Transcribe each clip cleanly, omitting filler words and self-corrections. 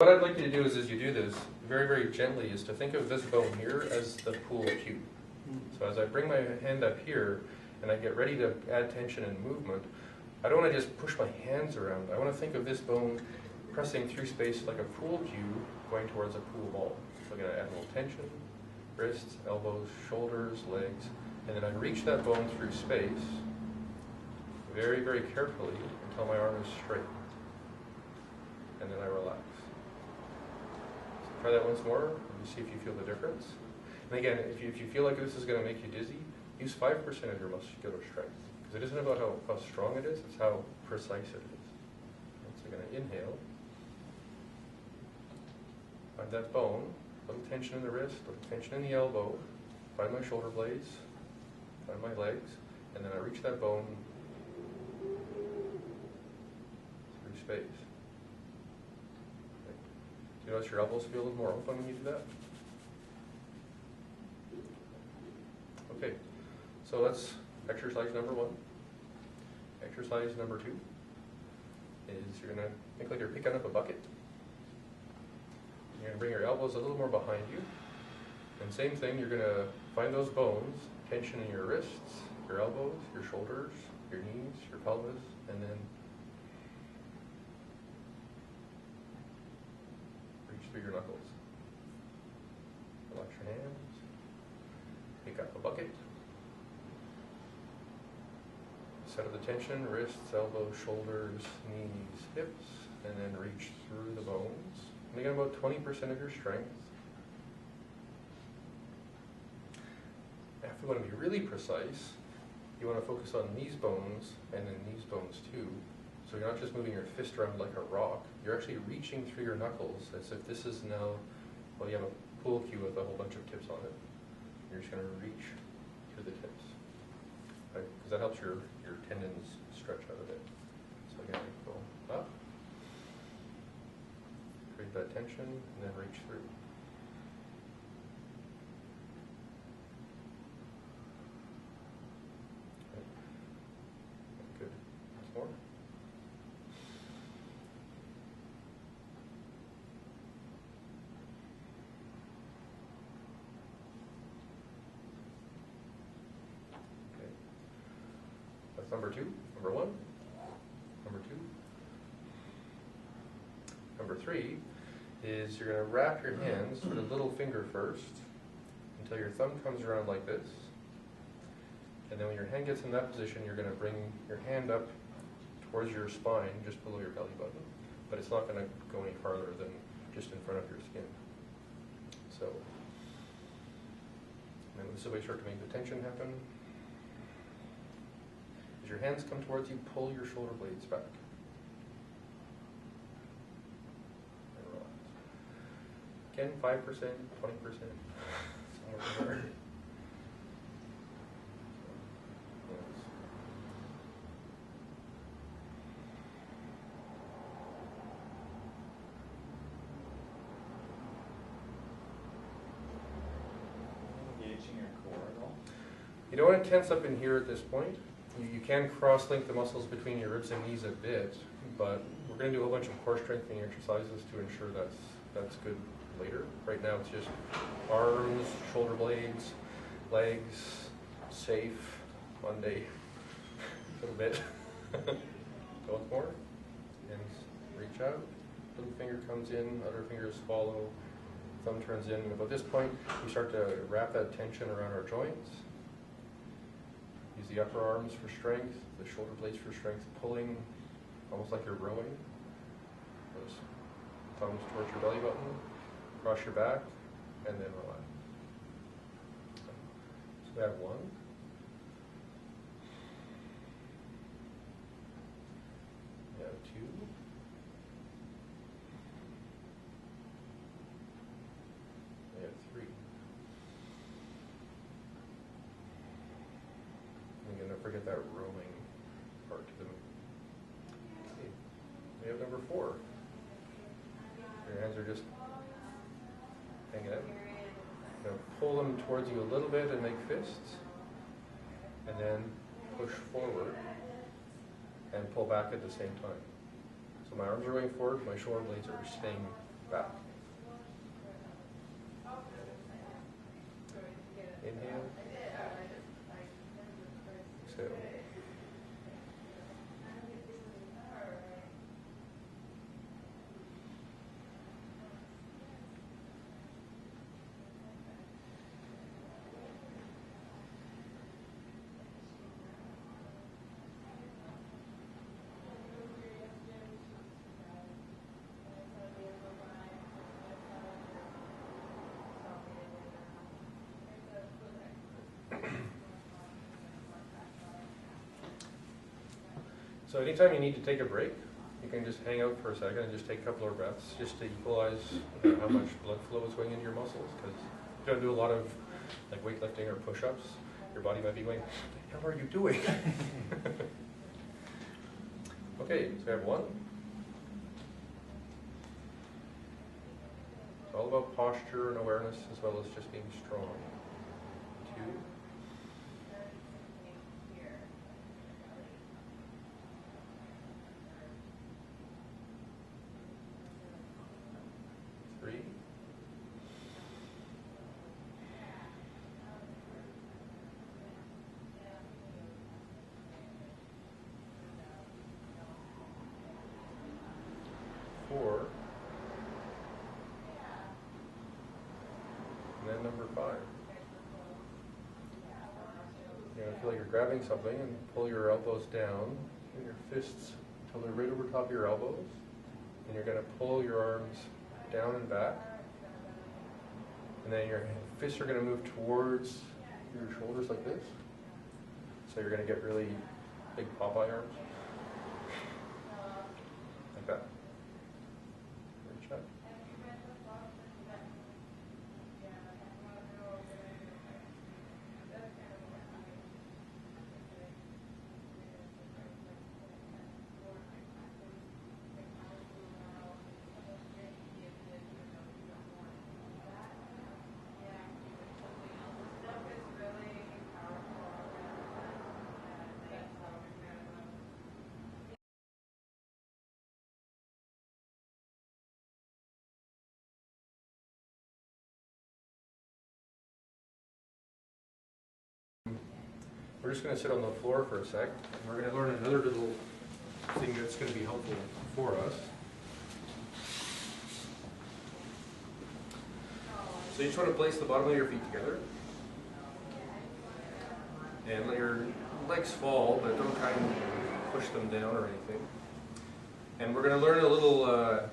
What I'd like you to do is, as you do this, very, very gently, is to think of this bone here as the pool cue. So as I bring my hand up here, and I get ready to add tension and movement, I don't want to just push my hands around. I want to think of this bone pressing through space like a pool cue going towards a pool ball. So I'm going to add a little tension, wrists, elbows, shoulders, legs, and then I reach that bone through space very, very carefully until my arm is straight. And then I relax. So try that once more, and see if you feel the difference. And again, if you feel like this is going to make you dizzy, use 5% of your muscular strength. Because it isn't about how strong it is, it's how precise it is. And so I'm going to inhale. Find that bone, a little tension in the wrist, a little tension in the elbow. Find my shoulder blades, find my legs, and then I reach that bone through space. You notice your elbows feel a little more open when you do that? Okay, so that's exercise number 1. Exercise number 2 is you're going to think like you're picking up a bucket. You're going to bring your elbows a little more behind you. And same thing, you're going to find those bones, tension in your wrists, your elbows, your shoulders, your knees, your pelvis, and then through your knuckles. Relax your hands. Pick up a bucket. Set of the tension, wrists, elbows, shoulders, knees, hips, and then reach through the bones. And again, about 20% of your strength. If you want to be really precise, you want to focus on these bones and then these bones too. So you're not just moving your fist around like a rock, you're actually reaching through your knuckles as if this is now, well, you have a pool cue with a whole bunch of tips on it. You're just going to reach through the tips. Right? Because that helps your tendons stretch out a bit. So again, go up, create that tension, and then reach through. Okay. Good. Once more. Number 2, number 1, number 2. Number 3 is you're going to wrap your hands with a little finger first until your thumb comes around like this. And then when your hand gets in that position, you're going to bring your hand up towards your spine, just below your belly button. But it's not going to go any farther than just in front of your skin. So, and then this is the way you start to make the tension happen. As your hands come towards you, pull your shoulder blades back. And relax. Again, 5%, 20%, somewhere there. Engaging your core at all? You don't want to tense up in here at this point. You can cross-link the muscles between your ribs and knees a bit, but we're going to do a whole bunch of core strengthening exercises to ensure that's good later. Right now it's just arms, shoulder blades, legs, safe, Monday, a little bit. Once more. Hands reach out, little finger comes in, other fingers follow, thumb turns in, and about this point we start to wrap that tension around our joints. Use the upper arms for strength, the shoulder blades for strength, pulling almost like you're rowing. Those thumbs towards your belly button, cross your back, and then relax. So we have 1. We have 2. We have 3. Again, don't forget that rowing part to them. Okay. We have number 4. Your hands are just hanging out. You're going to pull them towards you a little bit and make fists. And then push forward and pull back at the same time. So my arms are going forward, my shoulder blades are staying back. Inhale. Exhale. So anytime you need to take a break, you can just hang out for a second and just take a couple of breaths just to equalize how much blood flow is going into your muscles. Because if you don't do a lot of like weightlifting or push-ups, your body might be going, what the hell are you doing? Okay, so we have 1. It's all about posture and awareness as well as just being strong. 2. 3. 4. And then number 5. You're going to feel like you're grabbing something and pull your elbows down and your fists until they're right over top of your elbows. And you're going to pull your arms down and back. And then your fists are going to move towards your shoulders like this. So you're going to get really big Popeye arms. Like that. Reach up. We're just going to sit on the floor for a sec, and we're going to learn another little thing that's going to be helpful for us. So you just want to place the bottom of your feet together, and let your legs fall, but don't try and push them down or anything. And we're going to learn a little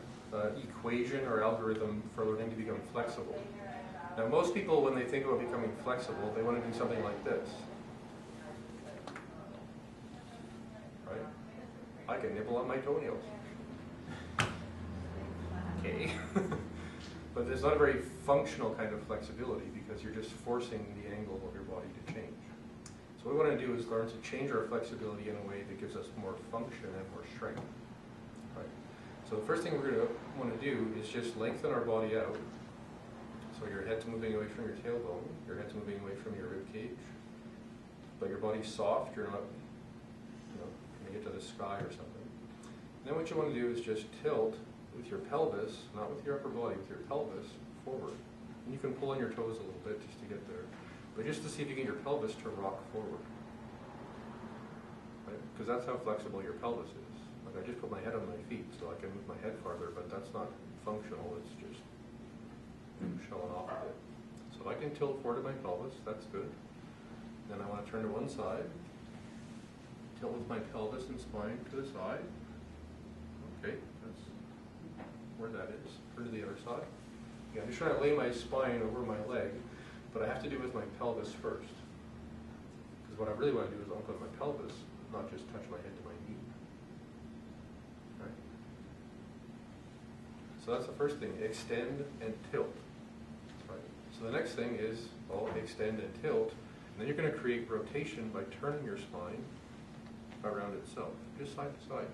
equation or algorithm for learning to become flexible. Now most people, when they think about becoming flexible, they want to do something like this. I can nibble on my toenails. Okay. But it's not a very functional kind of flexibility because you're just forcing the angle of your body to change. So what we want to do is learn to change our flexibility in a way that gives us more function and more strength. Right? So the first thing we're going to want to do is just lengthen our body out. So your head's moving away from your tailbone, your head's moving away from your rib cage, but your body's soft, you're not get to the sky or something. And then what you want to do is just tilt with your pelvis, not with your upper body, with your pelvis forward. And you can pull on your toes a little bit just to get there, but just to see if you get your pelvis to rock forward. Right? Because that's how flexible your pelvis is. Like I just put my head on my feet so I can move my head farther, but that's not functional, it's just showing off a bit. So if I can tilt forward to my pelvis, that's good. Then I want to turn to one side. Tilt with my pelvis and spine to the side. Okay, that's where that is. Turn to the other side. Yeah, I'm just trying to lay my spine over my leg, but I have to do it with my pelvis first. Because what I really want to do is open my pelvis, not just touch my head to my knee. Right? So that's the first thing, extend and tilt. Right? So the next thing is, well, extend and tilt, and then you're going to create rotation by turning your spine around itself, just side to side.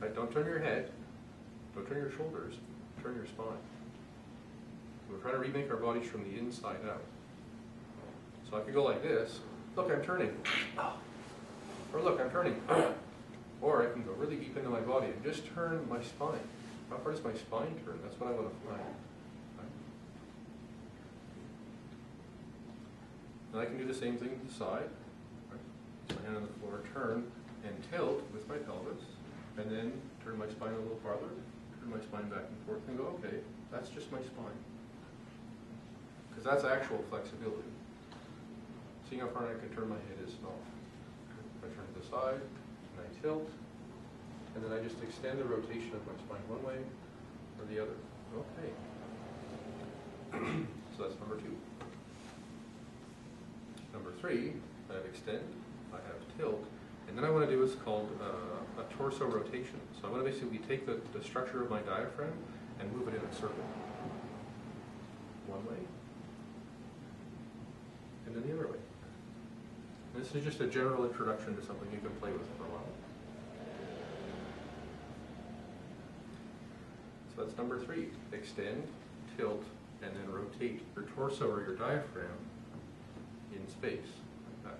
Right, don't turn your head, don't turn your shoulders, turn your spine. We're trying to remake our bodies from the inside out. So I could go like this, look, I'm turning. Or look, I'm turning. Or I can go really deep into my body and just turn my spine. How far does my spine turn? That's what I want to find. Right? And I can do the same thing to the side. Right? So my hand on the floor, turn and tilt with my pelvis, and then turn my spine a little farther, turn my spine back and forth, and go, okay, that's just my spine. Because that's actual flexibility. Seeing how far I can turn my head is small. I turn to the side, and I tilt, and then I just extend the rotation of my spine one way or the other. Okay. So that's number 2. Number 3, I have extend, I have tilt, and then I want to do what's called a torso rotation. So I want to basically take the structure of my diaphragm and move it in a circle. One way, and then the other way. And this is just a general introduction to something you can play with for a while. So that's number 3. Extend, tilt, and then rotate your torso or your diaphragm in space, like that.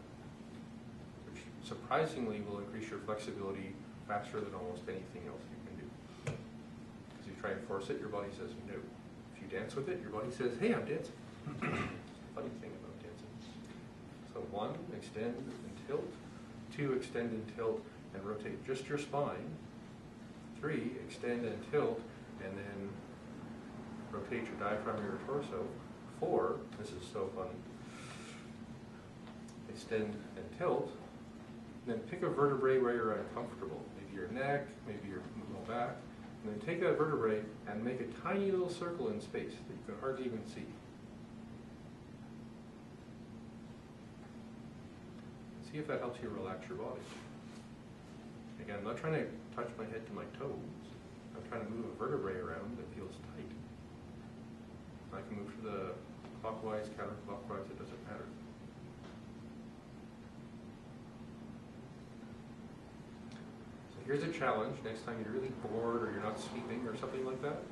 Which surprisingly will increase your flexibility faster than almost anything else you can do. Because you try and force it, your body says no. If you dance with it, your body says, hey, I'm dancing. Funny thing about dancing. So 1, extend and tilt. 2, extend and tilt and rotate just your spine. 3, extend and tilt and then rotate your diaphragm or your torso. 4, this is so fun. Extend and tilt. Then pick a vertebrae where you're uncomfortable. Maybe your neck, maybe your low back. And then take that vertebrae and make a tiny little circle in space that you can hardly even see. See if that helps you relax your body. Again, I'm not trying to touch my head to my toes. I'm trying to move a vertebrae around that feels tight. I can move to the clockwise, counterclockwise, it doesn't matter. So here's a challenge. Next time you're really bored or you're not sleeping or something like that,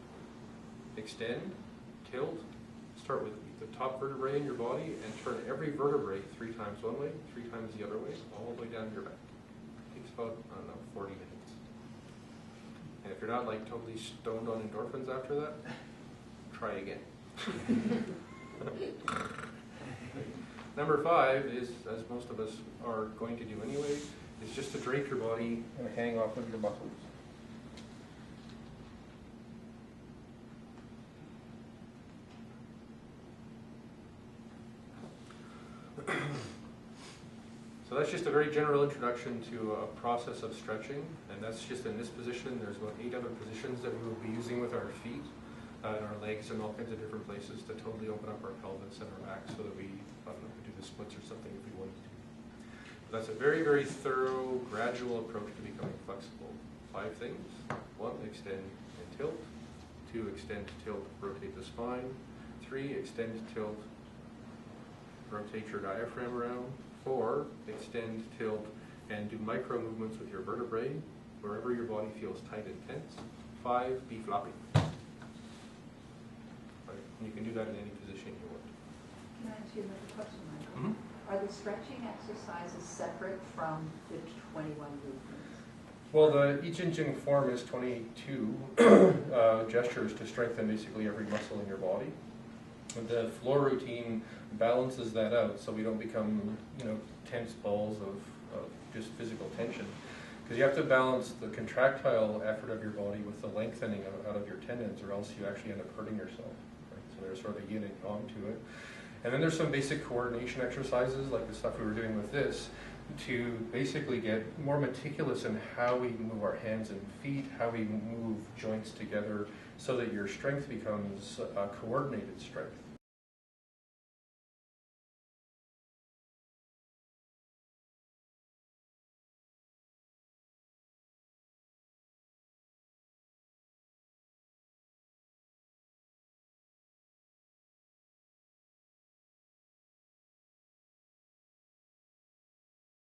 extend, tilt, start with the top vertebrae in your body and turn every vertebrae 3 times one way, 3 times the other way, all the way down your back. It takes about, I don't know, 40 minutes. And if you're not like totally stoned on endorphins after that, try again. Number 5 is, as most of us are going to do anyway, is just to drape your body and hang off of your muscles. So that's just a very general introduction to a process of stretching, and that's just in this position. There's about 8 other positions that we will be using with our feet and our legs and all kinds of different places to totally open up our pelvis and our back so that we, I don't know, could do the splits or something if we wanted to. But that's a very, very thorough, gradual approach to becoming flexible. 5 things. 1, extend and tilt. 2, extend, tilt, rotate the spine. 3, extend, tilt, rotate your diaphragm around. 4, extend, tilt, and do micro movements with your vertebrae wherever your body feels tight and tense. 5, be floppy. Right. You can do that in any position you want. Can I ask you another question, Michael? Mm-hmm. Are the stretching exercises separate from the 21 movements? Well, each Jing form is 22 gestures to strengthen basically every muscle in your body. And the floor routine balances that out so we don't become, tense balls of just physical tension. Because you have to balance the contractile effort of your body with the lengthening out of your tendons, or else you actually end up hurting yourself. Right? So there's sort of yin and yang to it. And then there's some basic coordination exercises, like the stuff we were doing with this, to basically get more meticulous in how we move our hands and feet, how we move joints together, so that your strength becomes a coordinated strength.